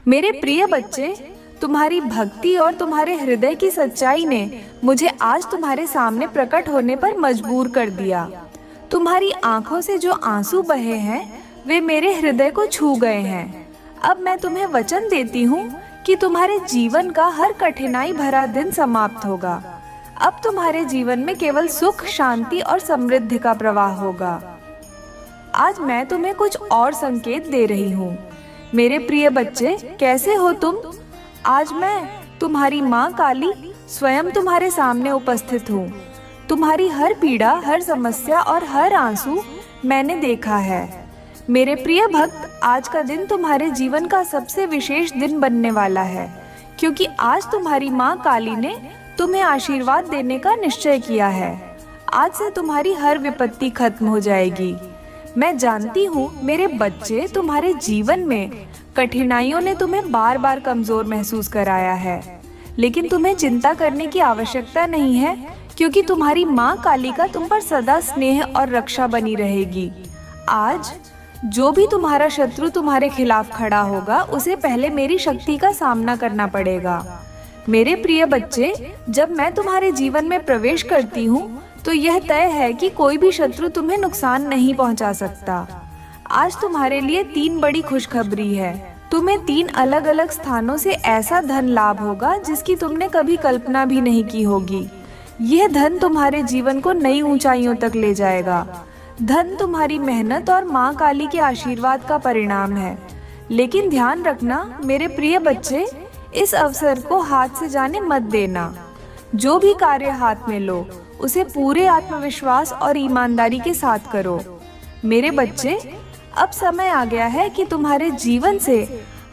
मेरे प्रिय बच्चे, तुम्हारी भक्ति और तुम्हारे हृदय की सच्चाई ने मुझे आज तुम्हारे सामने प्रकट होने पर मजबूर कर दिया। तुम्हारी आंखों से जो आंसू बहे हैं वे मेरे हृदय को छू गए हैं। अब मैं तुम्हें वचन देती हूँ कि तुम्हारे जीवन का हर कठिनाई भरा दिन समाप्त होगा। अब तुम्हारे जीवन में केवल सुख, शांति और समृद्धि का प्रवाह होगा। आज मैं तुम्हें कुछ और संकेत दे रही हूँ। मेरे प्रिय बच्चे, कैसे हो तुम? आज मैं तुम्हारी माँ काली स्वयं तुम्हारे सामने उपस्थित हूँ। तुम्हारी हर पीड़ा, हर समस्या और हर आंसू मैंने देखा है। मेरे प्रिय भक्त, आज का दिन तुम्हारे जीवन का सबसे विशेष दिन बनने वाला है, क्योंकि आज तुम्हारी माँ काली ने तुम्हें आशीर्वाद देने का निश्चय किया है। आज से तुम्हारी हर विपत्ति खत्म हो जाएगी। मैं जानती हूँ मेरे बच्चे, तुम्हारे जीवन में कठिनाइयों ने तुम्हें बार बार कमजोर महसूस कराया है, लेकिन तुम्हें चिंता करने की आवश्यकता नहीं है, क्योंकि तुम्हारी माँ काली का तुम पर सदा स्नेह और रक्षा बनी रहेगी। आज जो भी तुम्हारा शत्रु तुम्हारे खिलाफ खड़ा होगा, उसे पहले मेरी शक्ति का सामना करना पड़ेगा। मेरे प्रिय बच्चे, जब मैं तुम्हारे जीवन में प्रवेश करती हूँ तो यह तय है कि कोई भी शत्रु तुम्हें नुकसान नहीं पहुंचा सकता। आज तुम्हारे लिए 3 बड़ी खुशखबरी है। तुम्हें 3 अलग अलग स्थानों से ऐसा धन लाभ होगा जिसकी तुमने कभी कल्पना भी नहीं की होगी। यह धन तुम्हारे जीवन को नई ऊंचाइयों तक ले जाएगा। धन तुम्हारी मेहनत और माँ काली के आशीर्वाद का परिणाम है। लेकिन ध्यान रखना मेरे प्रिय बच्चे, इस अवसर को हाथ से जाने मत देना। जो भी कार्य हाथ में लो, उसे पूरे आत्मविश्वास और ईमानदारी के साथ करो। मेरे बच्चे, अब समय आ गया है कि तुम्हारे जीवन से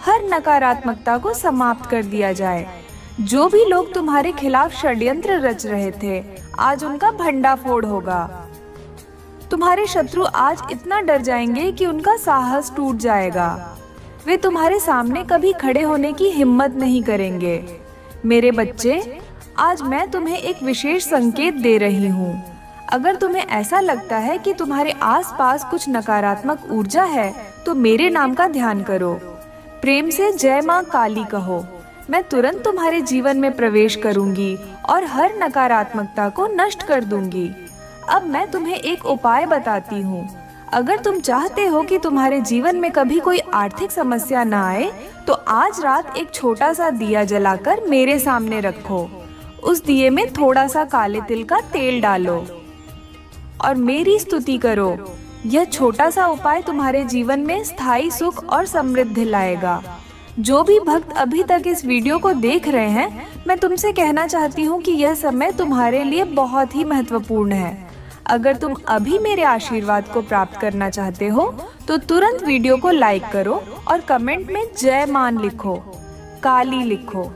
हर नकारात्मकता को समाप्त कर दिया जाए। जो भी लोग तुम्हारे खिलाफ षड्यंत्र रच रहे थे, आज उनका भंडाफोड़ होगा। तुम्हारे शत्रु आज इतना डर जाएंगे कि उनका साहस टूट जाएगा। वे तुम्हारे सामने कभी खड़े होने की हिम्मत नहीं करेंगे। मेरे बच्चे, आज मैं तुम्हें एक विशेष संकेत दे रही हूँ। अगर तुम्हें ऐसा लगता है कि तुम्हारे आसपास कुछ नकारात्मक ऊर्जा है, तो मेरे नाम का ध्यान करो। प्रेम से जय माँ काली कहो। मैं तुरंत तुम्हारे जीवन में प्रवेश करूंगी और हर नकारात्मकता को नष्ट कर दूंगी। अब मैं तुम्हें एक उपाय बताती हूँ। अगर तुम चाहते हो कि तुम्हारे जीवन में कभी कोई आर्थिक समस्या न आए, तो आज रात एक छोटा सा दिया जलाकर मेरे सामने रखो। उस दिए में थोड़ा सा काले तिल का तेल डालो और मेरी स्तुति करो। यह छोटा सा उपाय तुम्हारे जीवन में स्थायी सुख और समृद्धि लाएगा। जो भी भक्त अभी तक इस वीडियो को देख रहे हैं, मैं तुमसे कहना चाहती हूँ कि यह समय तुम्हारे लिए बहुत ही महत्वपूर्ण है। अगर तुम अभी मेरे आशीर्वाद को प्राप्त करना चाहते हो, तो तुरंत वीडियो को लाइक करो और कमेंट में जय मान लिखो, काली लिखो।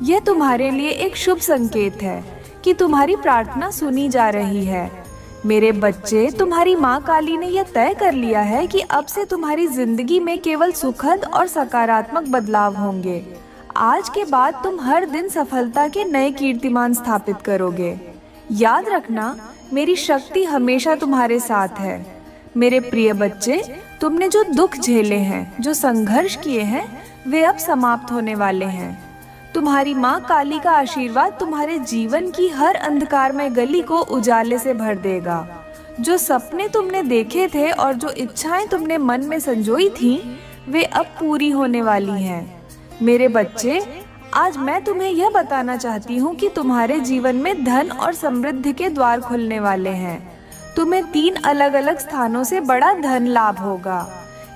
यह तुम्हारे लिए एक शुभ संकेत है कि तुम्हारी प्रार्थना सुनी जा रही है। मेरे बच्चे, तुम्हारी माँ काली ने यह तय कर लिया है कि अब से तुम्हारी जिंदगी में केवल सुखद और सकारात्मक बदलाव होंगे। आज के बाद तुम हर दिन सफलता के नए कीर्तिमान स्थापित करोगे। याद रखना, मेरी शक्ति हमेशा तुम्हारे साथ है। मेरे प्रिय बच्चे, तुमने जो दुख झेले हैं, जो संघर्ष किए हैं, वे अब समाप्त होने वाले हैं। तुम्हारी माँ काली का आशीर्वाद तुम्हारे जीवन की हर अंधकारमय गली को उजाले से भर देगा। जो सपने तुमने देखे थे और जो इच्छाएं तुमने मन में संजोई थीं, वे अब पूरी होने वाली हैं। मेरे बच्चे, आज मैं तुम्हें यह बताना चाहती हूँ कि तुम्हारे जीवन में धन और समृद्धि के द्वार खुलने वाले हैं। तुम्हें 3 अलग अलग स्थानों से बड़ा धन लाभ होगा।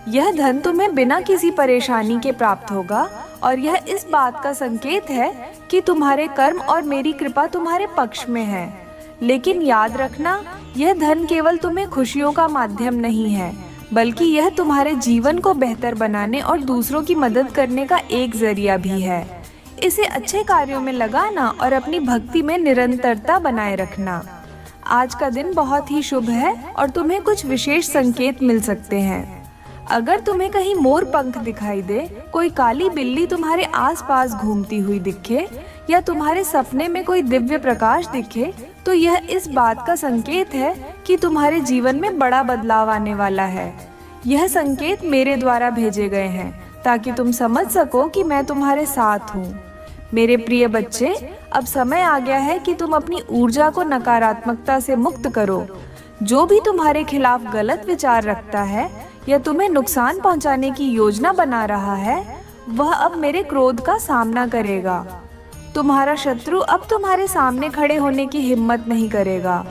यह धन तुम्हें बिना किसी परेशानी के प्राप्त होगा और यह इस बात का संकेत है कि तुम्हारे कर्म और मेरी कृपा तुम्हारे पक्ष में है। लेकिन याद रखना, यह धन केवल तुम्हें खुशियों का माध्यम नहीं है, बल्कि यह तुम्हारे जीवन को बेहतर बनाने और दूसरों की मदद करने का एक जरिया भी है। इसे अच्छे कार्यों में लगाना और अपनी भक्ति में निरंतरता बनाए रखना। आज का दिन बहुत ही शुभ है और तुम्हें कुछ विशेष संकेत मिल सकते हैं। अगर तुम्हें कहीं मोर पंख दिखाई दे, कोई काली बिल्ली तुम्हारे आसपास घूमती हुई दिखे या तुम्हारे सपने में कोई दिव्य प्रकाश दिखे, तो यह इस बात का संकेत है कि तुम्हारे जीवन में बड़ा बदलाव आने वाला है। यह संकेत मेरे द्वारा भेजे गए हैं। ताकि तुम समझ सको कि मैं तुम्हारे साथ हूँ। मेरे प्रिय बच्चे, अब समय आ गया है कि तुम अपनी ऊर्जा को नकारात्मकता से मुक्त करो। जो भी तुम्हारे खिलाफ गलत विचार रखता है या तुम्हें नुकसान पहुंचाने की योजना बना रहा है, वह अब मेरे क्रोध का सामना करेगा। तुम्हारा शत्रु अब तुम्हारे सामने खड़े होने की हिम्मत नहीं करेगा।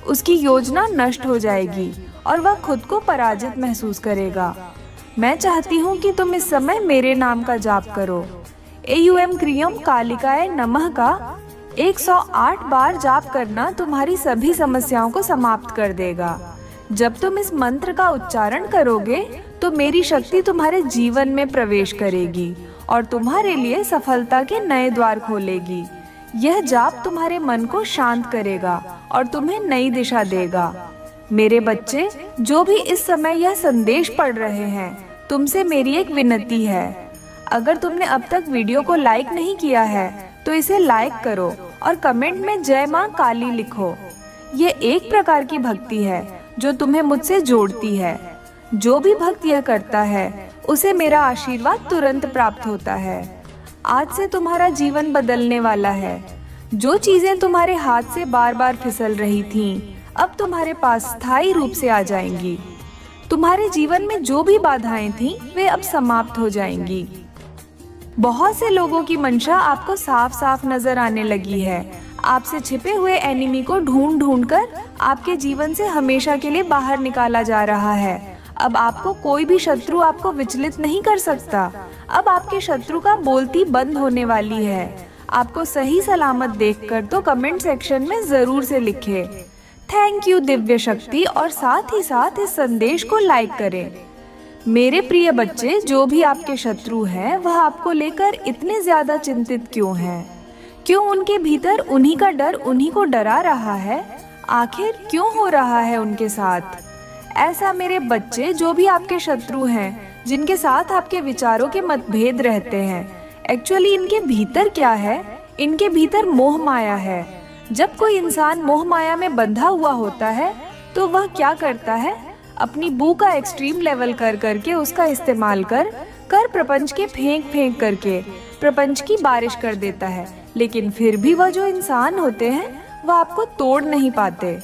उसकी योजना नष्ट हो जाएगी और वह खुद को पराजित महसूस करेगा। मैं चाहती हूँ कि तुम इस समय मेरे नाम का जाप करो। एयुएम क्रियम कालिकाय नमः का 108 बार जाप करना तुम्हारी सभी समस्याओं को समाप्त कर देगा। जब तुम इस मंत्र का उच्चारण करोगे तो मेरी शक्ति तुम्हारे जीवन में प्रवेश करेगी और तुम्हारे लिए सफलता के नए द्वार खोलेगी। यह जाप तुम्हारे मन को शांत करेगा और तुम्हें नई दिशा देगा। मेरे बच्चे, जो भी इस समय यह संदेश पढ़ रहे हैं, तुमसे मेरी एक विनती है। अगर तुमने अब तक वीडियो को लाइक नहीं किया है तो इसे लाइक करो और कमेंट में जय मां काली लिखो। ये एक प्रकार की भक्ति है जो तुम्हें मुझसे जोड़ती है। जो भी भक्त यह करता है उसे मेरा आशीर्वाद तुरंत प्राप्त होता है। आज से तुम्हारा जीवन बदलने वाला है। जो चीजें तुम्हारे हाथ से बार बार फिसल रही थीं, अब तुम्हारे पास स्थायी रूप से आ जाएंगी। तुम्हारे जीवन में जो भी बाधाएं थीं, वे अब समाप्त हो जाएंगी। बहुत से लोगों की मंशा आपको साफ साफ नजर आने लगी है। आपसे छिपे हुए एनिमी को ढूंढ ढूंढ कर आपके जीवन से हमेशा के लिए बाहर निकाला जा रहा है। अब आपको कोई भी शत्रु आपको विचलित नहीं कर सकता। अब आपके शत्रु का बोलती बंद होने वाली है। आपको सही सलामत देखकर तो कमेंट सेक्शन में जरूर से लिखे थैंक यू दिव्य शक्ति और साथ ही साथ इस संदेश को लाइक करें। मेरे प्रिय बच्चे, जो भी आपके शत्रु हैं, वह आपको लेकर इतने ज्यादा चिंतित क्यों हैं? क्यों उनके भीतर उन्हीं का डर उन्हीं को डरा रहा है? आखिर क्यों हो रहा है उनके साथ ऐसा? मेरे बच्चे, जो भी आपके शत्रु हैं, जिनके साथ आपके विचारों के मतभेद रहते हैं, एक्चुअली इनके भीतर क्या है? इनके भीतर मोह माया है। जब कोई इंसान मोह माया में बंधा हुआ होता है तो वह क्या करता है? अपनी बू का एक्सट्रीम लेवल कर करके उसका इस्तेमाल कर प्रपंच के फेंक करके प्रपंच की बारिश कर देता है। लेकिन फिर भी वह जो इंसान होते हैं वह आपको तोड़ नहीं पाते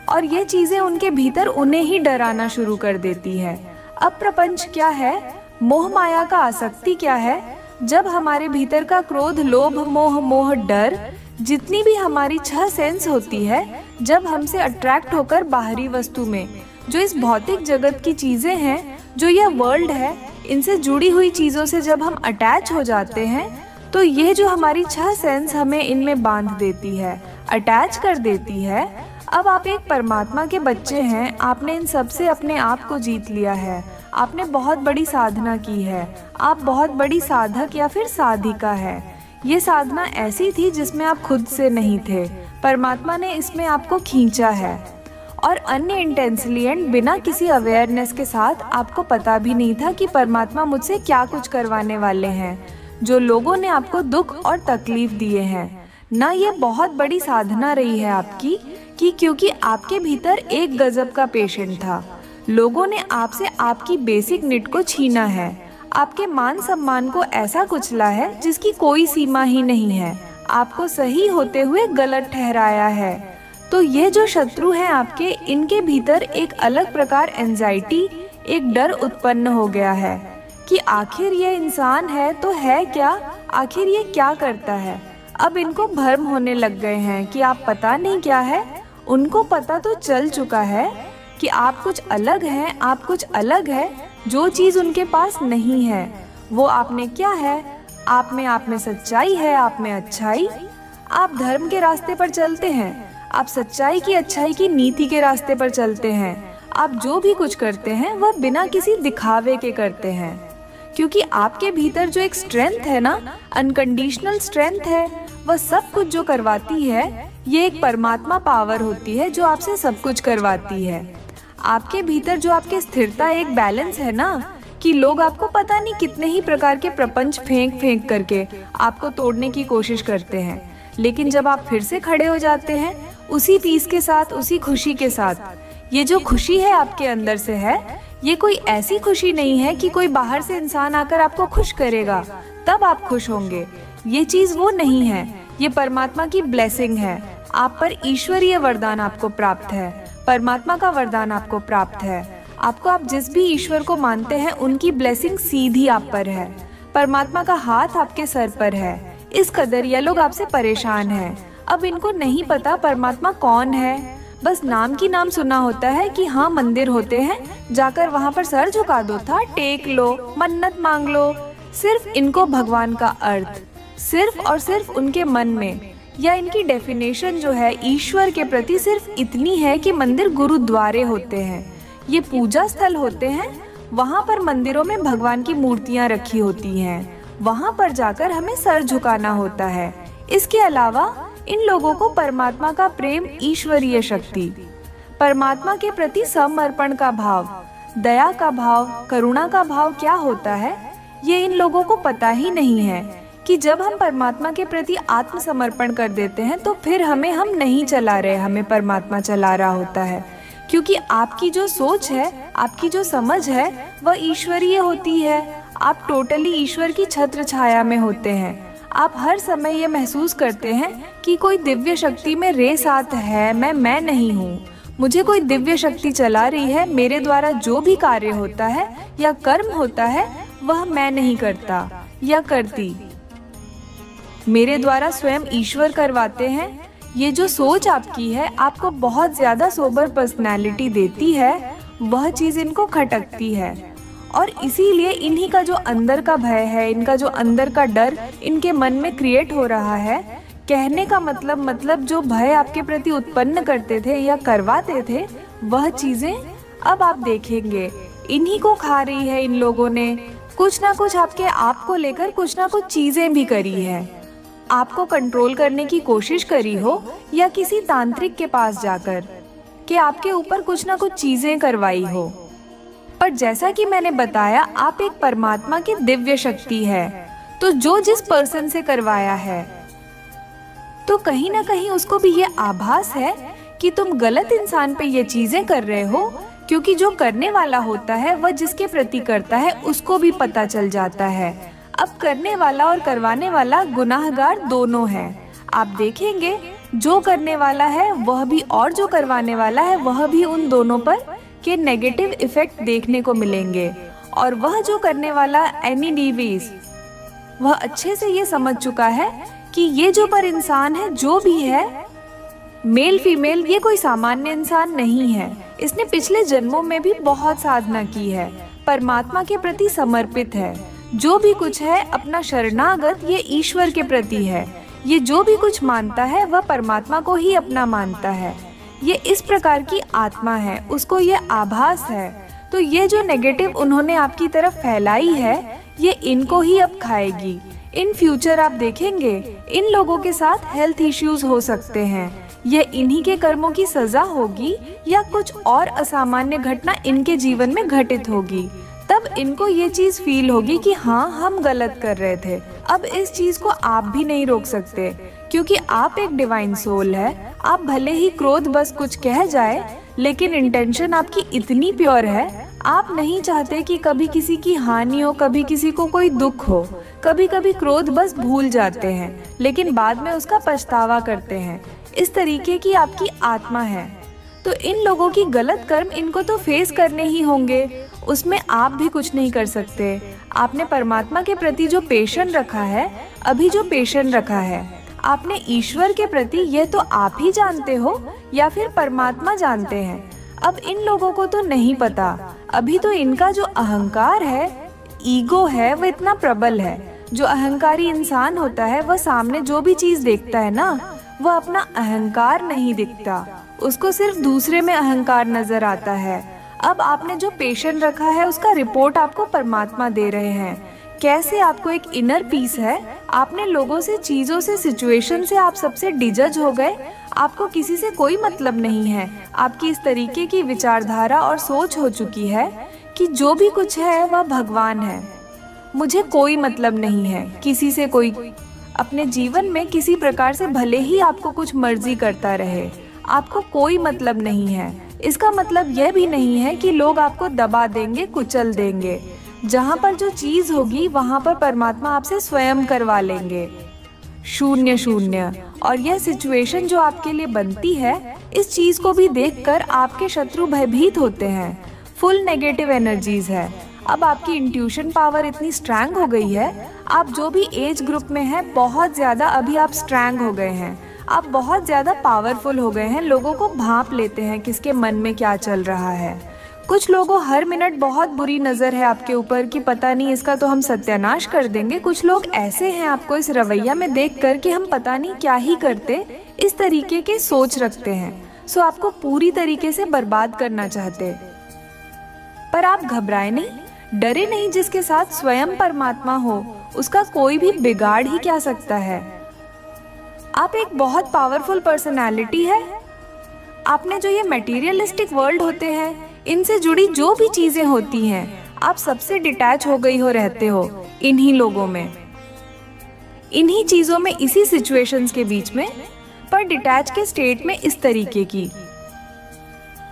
और ये चीजें उनके भीतर उन्हें ही डराना शुरू कर देती है। अब प्रपंच क्या है? मोह माया का आसक्ति क्या है? जब हमारे भीतर का क्रोध, लोभ, मोह, डर, जितनी भी हमारी 6 सेंस होती है, जब हमसे अट्रैक्ट होकर बाहरी वस्तु में, जो इस भौतिक जगत की चीजें हैं, जो यह वर्ल्ड है, इनसे जुड़ी हुई चीजों से जब हम अटैच हो जाते हैं तो ये जो हमारी 6 सेंस हमें इनमें बांध देती है, अटैच कर देती है। अब आप एक परमात्मा के बच्चे हैं। आपने इन सब से अपने आप को जीत लिया है। आपने बहुत बड़ी साधना की है। आप बहुत बड़ी साधक या फिर साधिका है। ये साधना ऐसी थी जिसमें आप खुद से नहीं थे। परमात्मा ने इसमें आपको खींचा है और अन्य इंटेंसली एंड बिना किसी अवेयरनेस के साथ आपको पता भी नहीं था कि परमात्मा मुझसे क्या कुछ करवाने वाले हैं। जो लोगों ने आपको दुख और तकलीफ दिए हैं ना, ये बहुत बड़ी साधना रही है आपकी कि क्योंकि आपके भीतर एक गजब का पेशेंट था। लोगों ने आपसे आपकी बेसिक नीड को छीना है, आपके मान सम्मान को ऐसा कुचला है जिसकी कोई सीमा ही नहीं है, आपको सही होते हुए गलत ठहराया है। तो ये जो शत्रु हैं आपके, इनके भीतर एक अलग प्रकार एंजाइटी, एक डर उत्पन्न हो गया है कि आखिर ये इंसान है तो है क्या, आखिर ये क्या करता है। अब इनको भ्रम होने लग गए हैं कि आप पता नहीं क्या है। उनको पता तो चल चुका है कि आप कुछ अलग हैं, आप कुछ अलग है। जो चीज़ उनके पास नहीं है वो आप में क्या है? आप में सच्चाई है, आप में अच्छाई। आप धर्म के रास्ते पर चलते हैं, आप सच्चाई की, अच्छाई की नीति के रास्ते पर चलते हैं। आप जो भी कुछ करते हैं वह बिना किसी दिखावे के करते हैं, क्योंकि आपके भीतर जो एक स्ट्रेंथ है ना, अनकंडीशनल स्ट्रेंथ है, वह सब कुछ जो करवाती है, ये एक परमात्मा पावर होती है जो आपसे सब कुछ करवाती है। आपके भीतर जो आपके स्थिरता, एक बैलेंस है ना, कि लोग आपको पता नहीं कितने ही प्रकार के प्रपंच फेंक करके आपको तोड़ने की कोशिश करते हैं, लेकिन जब आप फिर से खड़े हो जाते हैं उसी पीस के साथ, उसी खुशी के साथ, ये जो खुशी है आपके अंदर से है, ये कोई ऐसी खुशी नहीं है कि कोई बाहर से इंसान आकर आपको खुश करेगा तब आप खुश होंगे। ये चीज वो नहीं है, ये परमात्मा की ब्लेसिंग है। आप पर ईश्वरीय वरदान आपको प्राप्त है, परमात्मा का वरदान आपको प्राप्त है। आप जिस भी ईश्वर को मानते हैं उनकी ब्लेसिंग सीधी आप पर है। परमात्मा का हाथ आपके सर पर है। इस कदर ये लोग आपसे परेशान हैं। अब इनको नहीं पता परमात्मा कौन है, बस नाम की नाम सुना होता है कि हाँ मंदिर होते हैं, जाकर वहाँ पर सर झुका दो था, टेक लो, मन्नत मांग लो। सिर्फ इनको भगवान का अर्थ सिर्फ और सिर्फ उनके मन में, या इनकी डेफिनेशन जो है ईश्वर के प्रति सिर्फ इतनी है कि मंदिर गुरुद्वारे होते हैं, ये पूजा स्थल होते हैं। वहाँ पर मंदिरों में भगवान की मूर्तियाँ रखी होती हैं, वहाँ पर जाकर हमें सर झुकाना होता है। इसके अलावा इन लोगों को परमात्मा का प्रेम, ईश्वरीय शक्ति, परमात्मा के प्रति समर्पण का भाव, दया का भाव, करुणा का भाव क्या होता है, ये इन लोगों को पता ही नहीं है कि जब हम परमात्मा के प्रति आत्मसमर्पण कर देते हैं तो फिर हम नहीं चला रहे, हमें परमात्मा चला रहा होता है। क्योंकि आपकी जो सोच है, आपकी जो समझ है वह ईश्वरीय होती है। आप टोटली ईश्वर की छत्र छाया में होते हैं। आप हर समय ये महसूस करते हैं कि कोई दिव्य शक्ति में रे साथ है, मैं नहीं हूँ। मुझे कोई दिव्य शक्ति चला रही है, मेरे द्वारा जो भी कार्य होता है या कर्म होता है वह मैं नहीं करता या करती, मेरे द्वारा स्वयं ईश्वर करवाते हैं। ये जो सोच आपकी है आपको बहुत ज्यादा सोबर पर्सनैलिटी देती है, वह चीज इनको खटकती है। और इसीलिए इन्हीं का जो अंदर का भय है, इनका जो अंदर का डर इनके मन में क्रिएट हो रहा है। कहने का मतलब जो भय आपके प्रति उत्पन्न करते थे या करवाते थे, वह चीजें अब आप देखेंगे इन्हीं को खा रही है। इन लोगों ने कुछ ना कुछ आपके आप को लेकर कुछ ना कुछ चीजें भी करी है, आपको कंट्रोल करने की कोशिश करी हो, या किसी तांत्रिक के पास जाकर कि आपके ऊपर कुछ ना कुछ चीजें करवाई हो। पर जैसा कि मैंने बताया, आप एक परमात्मा की दिव्य शक्ति है, तो जो जिस पर्सन से करवाया है तो कहीं ना कहीं उसको भी ये आभास है कि तुम गलत इंसान पे ये चीजें कर रहे हो। क्योंकि जो करने वाला होता है वह जिसके प्रति करता है उसको भी पता चल जाता है। अब करने वाला और करवाने वाला गुनाहगार दोनों हैं। आप देखेंगे जो करने वाला है वह भी और जो करवाने वाला है वह भी, उन दोनों पर के नेगेटिव इफेक्ट देखने को मिलेंगे। और वह जो करने वाला एनीवेज, वह अच्छे से ये समझ चुका है कि ये जो पर इंसान है, जो भी है, मेल फीमेल, ये कोई सामान्य इंसान नहीं है। इसने पिछले जन्मों में भी बहुत साधना की है, परमात्मा के प्रति समर्पित है। जो भी कुछ है अपना शरणागत ये ईश्वर के प्रति है। ये जो भी कुछ मानता है वह परमात्मा को ही अपना मानता है। ये इस प्रकार की आत्मा है, उसको ये आभास है। तो ये जो नेगेटिव उन्होंने आपकी तरफ फैलाई है, ये इनको ही अब खाएगी। इन फ्यूचर आप देखेंगे इन लोगों के साथ हेल्थ इश्यूज हो सकते हैं। ये इन्हीं के कर्मों की सजा होगी या कुछ और असामान्य घटना इनके जीवन में घटित होगी। तब इनको ये चीज फील होगी कि हाँ, हम गलत कर रहे थे। अब इस चीज को आप भी नहीं रोक सकते, क्योंकि आप एक डिवाइन सोल है। आप भले ही क्रोध बस कुछ कह जाए, लेकिन इंटेंशन आपकी इतनी प्योर है, आप नहीं चाहते कि कभी किसी की हानि हो, कभी किसी को कोई दुख हो। कभी कभी क्रोध बस भूल जाते हैं, लेकिन बाद में उसका पछतावा करते हैं। इस तरीके की आपकी आत्मा है। तो इन लोगों की गलत कर्म इनको तो फेस करने ही होंगे, उसमें आप भी कुछ नहीं कर सकते। आपने परमात्मा के प्रति जो पेशन रखा है, अभी जो पेशन रखा है, आपने ईश्वर के प्रति, ये तो आप ही जानते हो या फिर परमात्मा जानते हैं। अब इन लोगों को तो नहीं पता। अभी तो इनका जो अहंकार है, ईगो है, वो इतना प्रबल है। जो अहंकारी इंसान होता है वह सामने जो भी चीज देखता है ना, वह अपना अहंकार नहीं दिखता, उसको सिर्फ दूसरे में अहंकार नजर आता है। अब आपने जो पेशेंट रखा है उसका रिपोर्ट आपको परमात्मा दे रहे हैं। कैसे आपको एक इनर पीस है। आपने लोगों से, चीजों से, सिचुएशन से आप सबसे डिजज हो गए। आपको किसी से कोई मतलब नहीं है। आपकी इस तरीके की विचारधारा और सोच हो चुकी है कि जो भी कुछ है वह भगवान है, मुझे कोई मतलब नहीं है किसी से। कोई अपने जीवन में किसी प्रकार से भले ही आपको कुछ मर्जी करता रहे, आपको कोई मतलब नहीं है। इसका मतलब यह भी नहीं है कि लोग आपको दबा देंगे, कुचल देंगे। जहाँ पर जो चीज होगी वहाँ पर परमात्मा आपसे स्वयं करवा लेंगे। 0-0। और यह सिचुएशन जो आपके लिए बनती है, इस चीज को भी देखकर आपके शत्रु भयभीत होते हैं। फुल नेगेटिव एनर्जीज है। अब आपकी इंट्यूशन पावर इतनी स्ट्रैंग हो गई है, आप जो भी एज ग्रुप में हैं बहुत ज़्यादा अभी आप स्ट्रैंग हो गए हैं। आप बहुत ज़्यादा पावरफुल हो गए हैं, लोगों को भांप लेते हैं किसके मन में क्या चल रहा है। कुछ लोगों हर मिनट बहुत बुरी नज़र है आपके ऊपर कि पता नहीं इसका तो हम सत्यानाश कर देंगे। कुछ लोग ऐसे हैं आपको इस रवैया में देखकर कि हम पता नहीं क्या ही करते, इस तरीके के सोच रखते हैं। सो आपको पूरी तरीके से बर्बाद करना चाहते। पर आप घबराए नहीं, डरे नहीं। जिसके साथ स्वयं परमात्मा हो उसका कोई भी बिगाड़ ही क्या सकता है। आप एक बहुत पावरफुल पर्सनालिटी है। आपने जो ये मटेरियलिस्टिक वर्ल्ड होते हैं, इनसे जुड़ी जो भी चीजें होती हैं, आप सबसे डिटैच हो गई हो, रहते हो इन्हीं लोगों में, इन्हीं चीजों में, इसी सिचुएशंस के बीच में, पर डिटैच के स्टेट में। इस तरीके की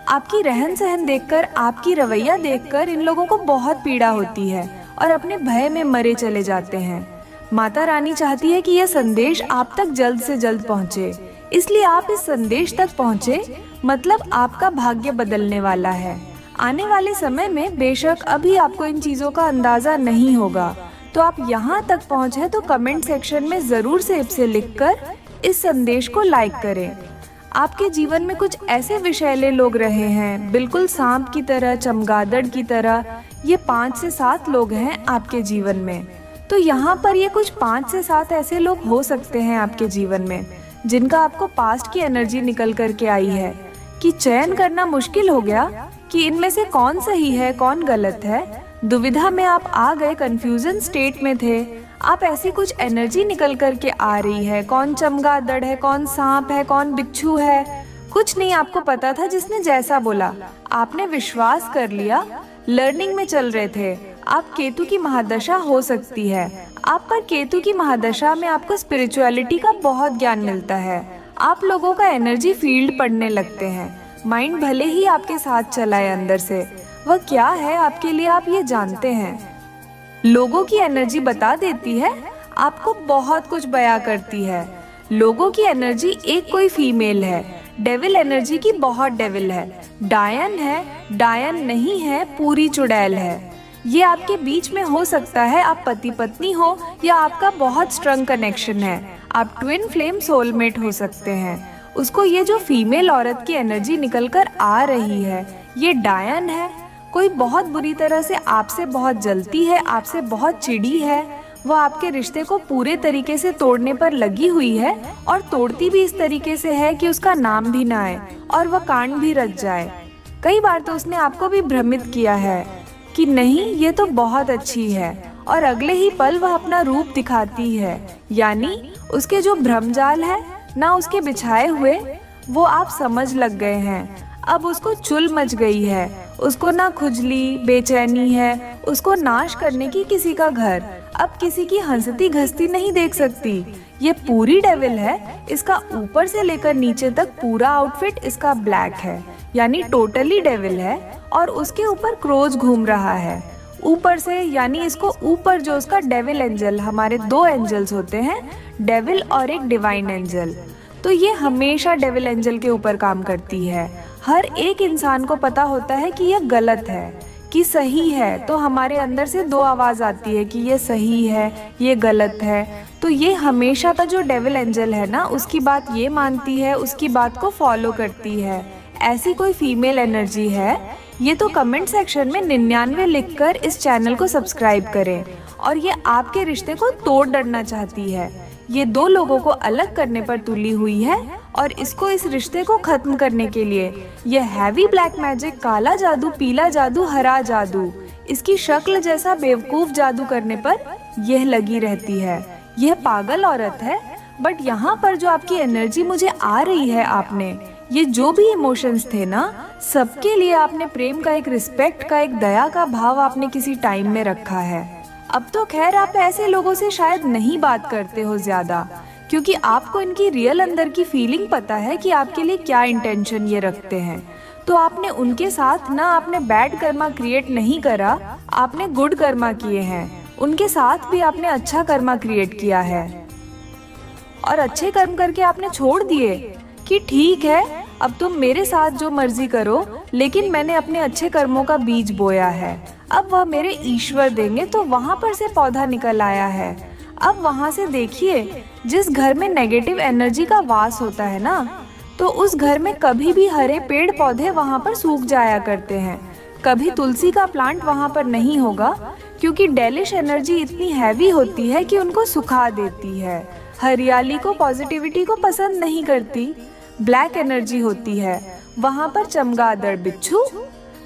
आपकी रहन सहन देखकर, आपकी रवैया देखकर इन लोगों को बहुत पीड़ा होती है और अपने भय में मरे चले जाते हैं। माता रानी चाहती है कि यह संदेश आप तक जल्द से जल्द पहुंचे, इसलिए आप इस संदेश तक पहुंचे, मतलब आपका भाग्य बदलने वाला है। आने वाले समय में बेशक अभी आपको इन चीजों का अंदाजा नहीं होगा, तो आप यहाँ तक पहुँचे तो कमेंट सेक्शन में जरूर से लिखकर इस संदेश को लाइक करें। आपके जीवन में कुछ ऐसे विषैले लोग रहे हैं, बिल्कुल सांप की तरह, चमगादड़ की तरह। ये 5 से 7 लोग हैं आपके जीवन में। तो यहाँ पर ये कुछ 5 से 7 ऐसे लोग हो सकते हैं आपके जीवन में, जिनका आपको पास्ट की एनर्जी निकल करके आई है कि चयन करना मुश्किल हो गया कि इनमें से कौन सही है, कौन गलत है। दुविधा में आप आ गए, कंफ्यूजन स्टेट में थे। आप ऐसी कुछ एनर्जी निकल करके आ रही है, कौन चमगादड़ है, कौन सांप है, कौन बिच्छू है, कुछ नहीं आपको पता था। जिसने जैसा बोला आपने विश्वास कर लिया। लर्निंग में चल रहे थे आप। केतु की महादशा हो सकती है आप पर। केतु की महादशा में आपको स्पिरिचुअलिटी का बहुत ज्ञान मिलता है। आप लोगों का एनर्जी फील्ड पढ़ने लगते हैं। माइंड भले ही आपके साथ चला है, अंदर से वह क्या है आपके लिए आप ये जानते हैं। लोगों की एनर्जी बता देती है, आपको बहुत कुछ बयां करती है। लोगों की एनर्जी, एक कोई फीमेल है, डेविल एनर्जी की बहुत डेविल है, डायन है, डायन नहीं है, पूरी चुड़ैल है। ये आपके बीच में हो सकता है, आप पति पत्नी हो या आपका बहुत स्ट्रॉन्ग कनेक्शन है। आप ट्विन फ्लेम सोलमेट हो सकते हैं। उसको ये जो फीमेल औरत की एनर्जी निकल कर आ रही है, ये डायन है। कोई बहुत बुरी तरह से आपसे बहुत जलती है, आपसे बहुत चिढ़ी है। वो आपके रिश्ते को पूरे तरीके से तोड़ने पर लगी हुई है और तोड़ती भी इस तरीके से है कि उसका नाम भी ना आए और वह कांड भी रच जाए। कई बार तो उसने आपको भी भ्रमित किया है कि नहीं ये तो बहुत अच्छी है, और अगले ही पल वह अपना रूप दिखाती है। यानी उसके जो भ्रमजाल है ना, उसके बिछाए हुए, वो आप समझ लग गए हैं। अब उसको चुल मच गई है, उसको ना खुजली, बेचैनी है, उसको नाश करने की किसी का घर। अब किसी की हंसती घसती नहीं देख सकती। ये पूरी डेविल है। इसका ऊपर से लेकर नीचे तक पूरा आउटफिट इसका ब्लैक है, यानी टोटली डेविल है। और उसके ऊपर क्रोज घूम रहा है ऊपर से, यानी इसको ऊपर जो उसका डेविल एंजल, हमारे 2 एंजल्स होते हैं, डेविल और एक डिवाइन एंजल। तो ये हमेशा डेविल एंजल के ऊपर काम करती है। हर एक इंसान को पता होता है कि यह गलत है कि सही है, तो हमारे अंदर से 2 आवाज आती है कि ये सही है, ये गलत है। तो ये हमेशा का जो डेविल एंजल है ना, उसकी बात ये मानती है, उसकी बात को फॉलो करती है। ऐसी कोई फीमेल एनर्जी है ये तो कमेंट सेक्शन में 99 लिखकर इस चैनल को सब्सक्राइब करें। और ये आपके रिश्ते को तोड़ डालना चाहती है। ये 2 लोगों को अलग करने पर तुली हुई है और इसको, इस रिश्ते को खत्म करने के लिए ये हैवी ब्लैक मैजिक, काला जादू, पीला जादू, हरा जादू, इसकी शक्ल जैसा बेवकूफ जादू करने पर यह लगी रहती है। यह पागल औरत है। बट यहाँ पर जो आपकी एनर्जी मुझे आ रही है, आपने ये जो भी इमोशंस थे ना, सबके लिए आपने प्रेम का, एक रिस्पेक्ट का, एक दया का भाव आपने किसी टाइम में रखा है। अब तो खैर आप ऐसे लोगों से शायद नहीं बात करते हो ज्यादा, क्योंकि आपको इनकी रियल अंदर की फीलिंग पता है कि आपके लिए क्या इंटेंशन ये रखते हैं। तो आपने उनके साथ ना आपने बैड कर्मा क्रिएट नहीं करा, आपने गुड कर्मा किए हैं। उनके साथ भी आपने अच्छा कर्मा क्रिएट किया है और अच्छे कर्म करके आपने छोड़ दिए कि ठीक है अब तुम मेरे साथ जो मर्जी करो, लेकिन मैंने अपने अच्छे कर्मों का बीज बोया है, अब वह मेरे ईश्वर देंगे। तो वहाँ पर से पौधा निकल आया है। अब वहाँ से देखिए, जिस घर में नेगेटिव एनर्जी का वास होता है ना, तो उस घर में कभी भी हरे पेड़ पौधे वहाँ पर सूख जाया करते हैं। कभी तुलसी का प्लांट वहाँ पर नहीं होगा, क्योंकि डेलिश एनर्जी इतनी हैवी होती है कि उनको सुखा देती है। हरियाली को, पॉजिटिविटी को पसंद नहीं करती। ब्लैक एनर्जी होती है, वहाँ पर चमगादड़, बिच्छू,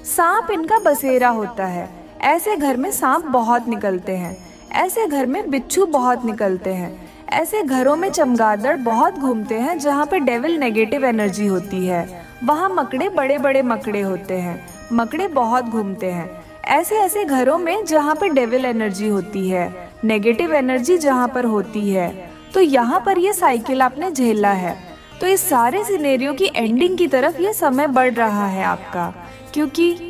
सांप इनका बसेरा होता है। ऐसे घर में सांप बहुत निकलते हैं, ऐसे घर में बिच्छू बहुत निकलते हैं, ऐसे घरों में चमगादड़ बहुत घूमते हैं। जहाँ पे डेविल नेगेटिव एनर्जी होती है, वहाँ मकड़े, बड़े बड़े मकड़े होते हैं, मकड़े बहुत घूमते हैं। ऐसे ऐसे घरों में जहाँ पे डेविल एनर्जी होती है, नेगेटिव एनर्जी जहाँ पर होती है, तो यहाँ पर ये साइकिल आपने झेला है। तो इस सारे सिनेरियो की एंडिंग की तरफ ये समय बढ़ रहा है आपका, क्योंकि